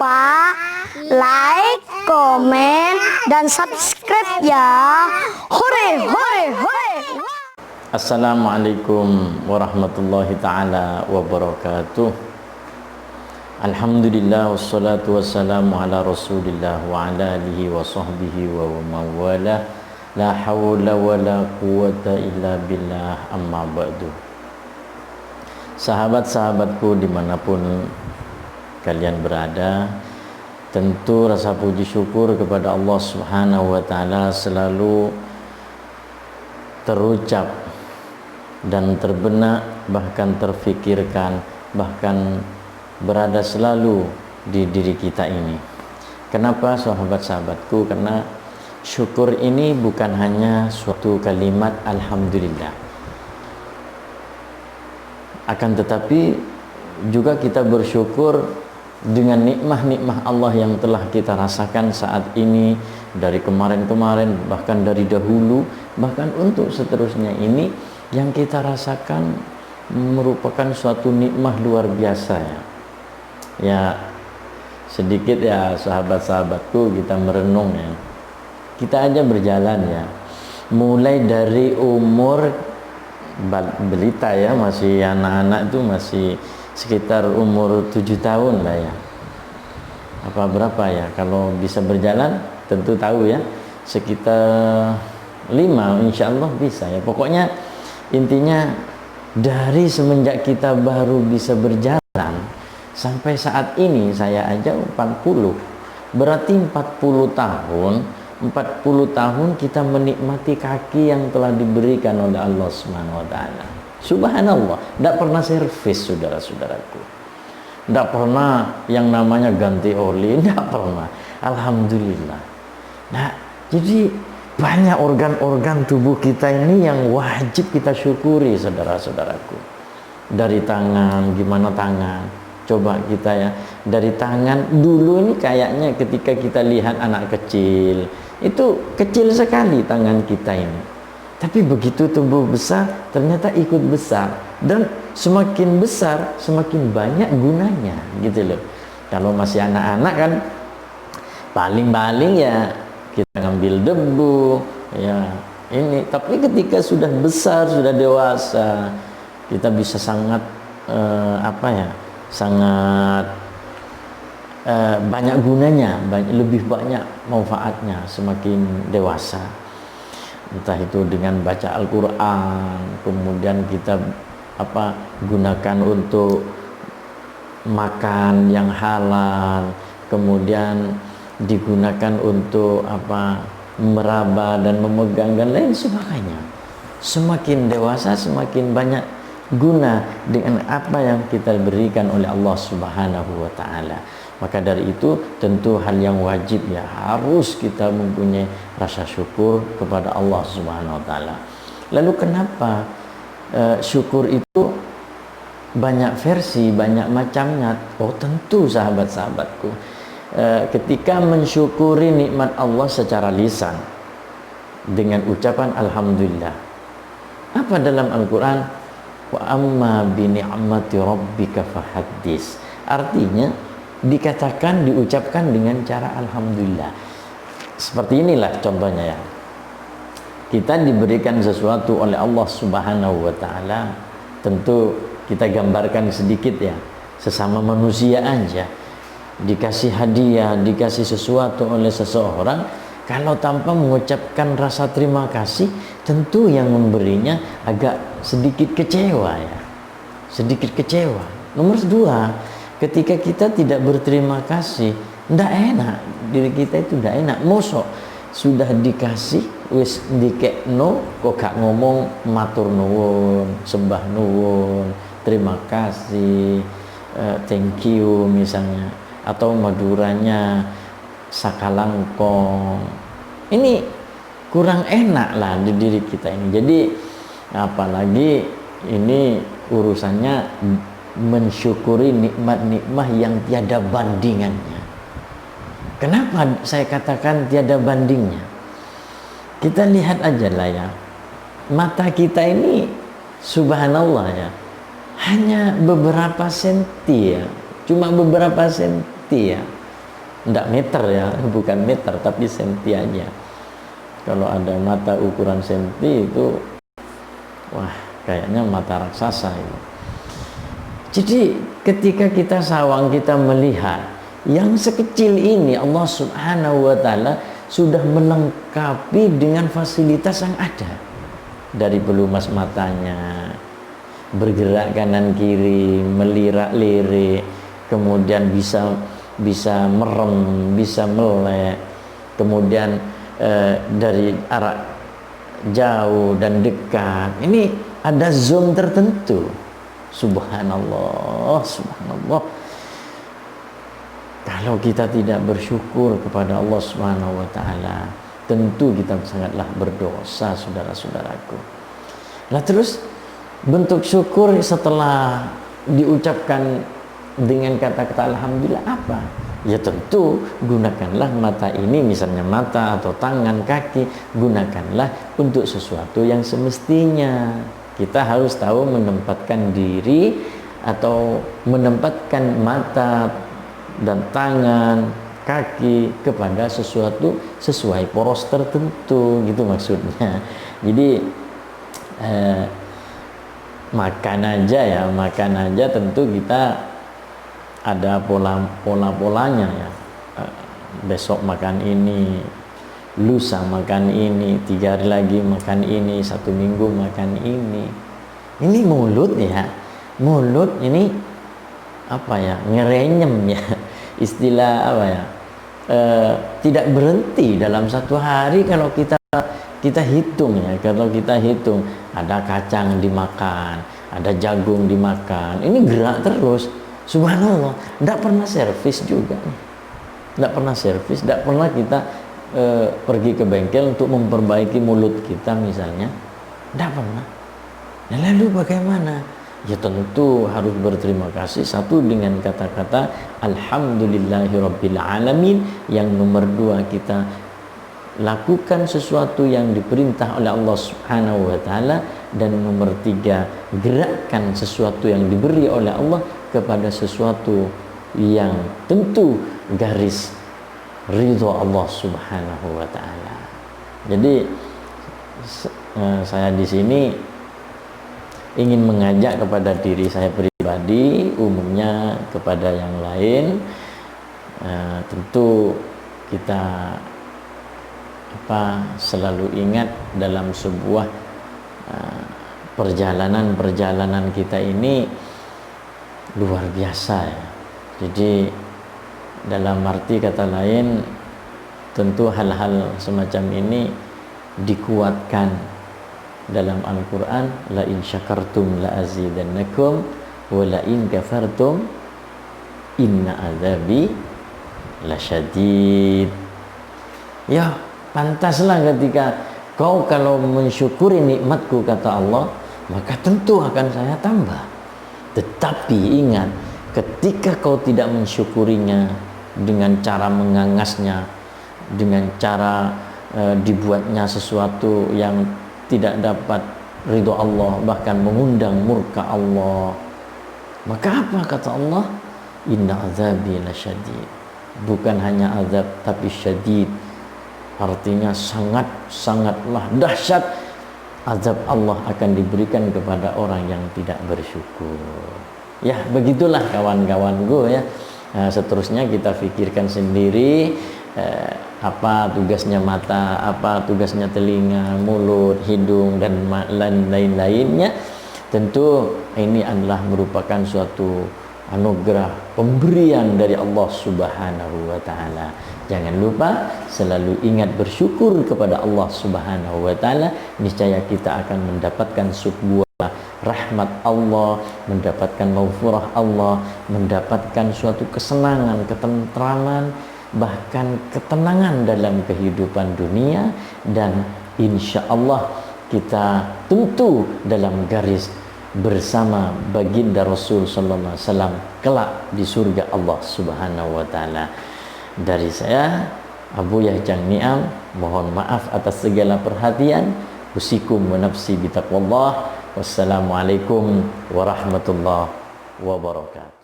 lupa like, komen, dan subscribe ya. Hore, hore, hore. Assalamualaikum warahmatullahi ta'ala wabarakatuh. Alhamdulillah wassalatu wassalamu ala rasulillah wa ala alihi wa sahbihi wa mawala. La hawla wa la quwata illa billah, amma ba'du. Sahabat-sahabatku dimanapun kalian berada, tentu rasa puji syukur kepada Allah Subhanahu wa ta'ala selalu terucap dan terbenak, bahkan terfikirkan, bahkan berada selalu di diri kita ini. Kenapa sahabat-sahabatku? Karena syukur ini bukan hanya suatu kalimat alhamdulillah, akan tetapi juga kita bersyukur dengan nikmah-nikmah Allah yang telah kita rasakan saat ini, dari kemarin-kemarin, bahkan dari dahulu, bahkan untuk seterusnya ini yang kita rasakan merupakan suatu nikmah luar biasa ya. Ya, sedikit ya sahabat-sahabatku kita merenung ya. Kita aja berjalan ya, mulai dari umur belita ya, masih anak-anak itu masih sekitar umur 7 tahun lah ya, apa berapa ya, kalau bisa berjalan tentu tahu ya, sekitar 5 insya Allah bisa ya. Pokoknya intinya dari semenjak kita baru bisa berjalan sampai saat ini saya aja 40, berarti 40 tahun kita menikmati kaki yang telah diberikan oleh Allah Subhanahu wa ta'ala. Subhanallah, tidak pernah servis saudara-saudaraku, tidak pernah yang namanya ganti oli, tidak pernah. Alhamdulillah. Nah, jadi banyak organ-organ tubuh kita ini yang wajib kita syukuri saudara-saudaraku. Dari tangan, gimana tangan? Coba kita ya, dari tangan dulu ini kayaknya ketika kita lihat anak kecil, itu kecil sekali tangan kita ini. Tapi begitu tumbuh besar, ternyata ikut besar. Dan semakin besar, semakin banyak gunanya gitu loh. Kalau masih anak-anak kan, paling-paling ya kita ngambil debu ya ini. Tapi ketika sudah besar, sudah dewasa, kita bisa sangat sangat banyak gunanya, lebih banyak manfaatnya semakin dewasa. Entah itu dengan baca Al-Quran, kemudian kita gunakan untuk makan yang halal, kemudian digunakan untuk meraba dan memegang dan lain sebagainya. Semakin dewasa semakin banyak guna dengan apa yang kita berikan oleh Allah Subhanahu wa ta'ala. Maka dari itu tentu hal yang wajib ya, harus kita mempunyai rasa syukur kepada Allah Subhanahu wa ta'ala. Lalu kenapa syukur itu banyak versi, banyak macamnya? Oh tentu sahabat-sahabatku, ketika mensyukuri nikmat Allah secara lisan dengan ucapan alhamdulillah. Apa dalam Al-Quran? Wa amma bi ni'mati rabbika fahaddis. Artinya dikatakan, diucapkan dengan cara alhamdulillah. Seperti inilah contohnya ya. Kita diberikan sesuatu oleh Allah Subhanahu wa ta'ala, tentu kita gambarkan sedikit ya, sesama manusia aja dikasih hadiah, dikasih sesuatu oleh seseorang, kalau tanpa mengucapkan rasa terima kasih, tentu yang memberinya agak sedikit kecewa ya, sedikit kecewa. Nomor 2, ketika kita tidak berterima kasih, tidak enak, diri kita itu tidak enak. Mosok sudah dikasih wis dikekno kok gak ngomong matur nuwun, sembah nuwun, terima kasih, thank you misalnya, atau Maduranya sakalangkong. Ini kurang enak lah di diri kita ini. Jadi apalagi ini urusannya mensyukuri nikmat-nikmat yang tiada bandingannya. Kenapa saya katakan tiada bandingnya? Kita lihat aja lah ya, mata kita ini subhanallah ya, hanya beberapa senti ya, cuma beberapa senti ya, Enggak meter ya, bukan meter tapi senti aja. Kalau ada mata ukuran senti itu, wah kayaknya mata raksasa itu. Jadi ketika kita sawang, kita melihat yang sekecil ini, Allah Subhanahu wa Ta'ala sudah melengkapi dengan fasilitas yang ada. Dari pelumas matanya, bergerak kanan kiri, melirak-lirik, kemudian bisa merem, bisa melek, kemudian dari arah jauh dan dekat. Ini ada zoom tertentu. Subhanallah, subhanallah. Kalau kita tidak bersyukur kepada Allah Subhanahu wa Ta'ala, tentu kita sangatlah berdosa, saudara-saudaraku. Nah, terus bentuk syukur setelah diucapkan dengan kata-kata alhamdulillah apa? Ya tentu gunakanlah mata ini, misalnya mata atau tangan, kaki, gunakanlah untuk sesuatu yang semestinya. Kita harus tahu menempatkan diri atau menempatkan mata dan tangan, kaki kepada sesuatu sesuai poros tertentu, gitu maksudnya. Jadi makan aja tentu kita ada pola-polanya ya. Besok makan ini, lusa makan ini, 3 hari lagi makan ini, 1 minggu makan ini. Ini mulut ya, mulut ini apa ya, ngerenyem ya, istilah apa ya, tidak berhenti dalam 1 hari. Kalau kita hitung ya, kalau kita hitung ada kacang dimakan, ada jagung dimakan, ini gerak terus. Subhanallah, tidak pernah servis juga, tidak pernah servis, tidak pernah kita pergi ke bengkel untuk memperbaiki mulut kita misalnya, tidak pernah. Nah, lalu bagaimana? Ya tentu harus berterima kasih, satu dengan kata-kata alhamdulillahirabbil alamin. Yang nomor 2, kita lakukan sesuatu yang diperintah oleh Allah Subhanahu wa Ta'ala. Dan nomor 3, gerakkan sesuatu yang diberi oleh Allah kepada sesuatu yang tentu garis ridho Allah Subhanahu wa Ta'ala. Jadi saya di sini ingin mengajak kepada diri saya pribadi, umumnya kepada yang lain, tentu kita selalu ingat dalam sebuah perjalanan kita ini luar biasa ya. Jadi dalam arti kata lain, tentu hal-hal semacam ini dikuatkan dalam Al-Quran, la in syakartum la azidannakum wa la in kafartum inna azabi lasyadid. Ya, pantaslah ketika kau kalau mensyukuri nikmatku, kata Allah, maka tentu akan saya tambah. Tetapi ingat, ketika kau tidak mensyukurinya dengan cara mengangasnya, dengan cara dibuatnya sesuatu yang tidak dapat ridho Allah, bahkan mengundang murka Allah, maka apa kata Allah? Inna azabi lasyadid. Bukan hanya azab tapi syadid, artinya sangatlah dahsyat azab Allah akan diberikan kepada orang yang tidak bersyukur. Ya begitulah kawan-kawanku ya. Seterusnya kita pikirkan sendiri, apa tugasnya mata, apa tugasnya telinga, mulut, hidung, dan lain-lainnya. Tentu ini adalah merupakan suatu anugerah, pemberian dari Allah Subhanahu wa Ta'ala. Jangan lupa selalu ingat bersyukur kepada Allah Subhanahu wa Ta'ala. Niscaya kita akan mendapatkan sebuah rahmat Allah, mendapatkan maghfirah Allah, mendapatkan suatu kesenangan, ketentraman, bahkan ketenangan dalam kehidupan dunia. Dan insya Allah kita tentu dalam garis bersama baginda Rasul sallallahu alaihi wasallam kelak di surga Allah Subhanahu wa Ta'ala. Dari saya Abu Yahjang Ni'am, mohon maaf atas segala perhatian. Usikum wa nafsi bitaqwallah. Wassalamualaikum warahmatullahi wabarakatuh.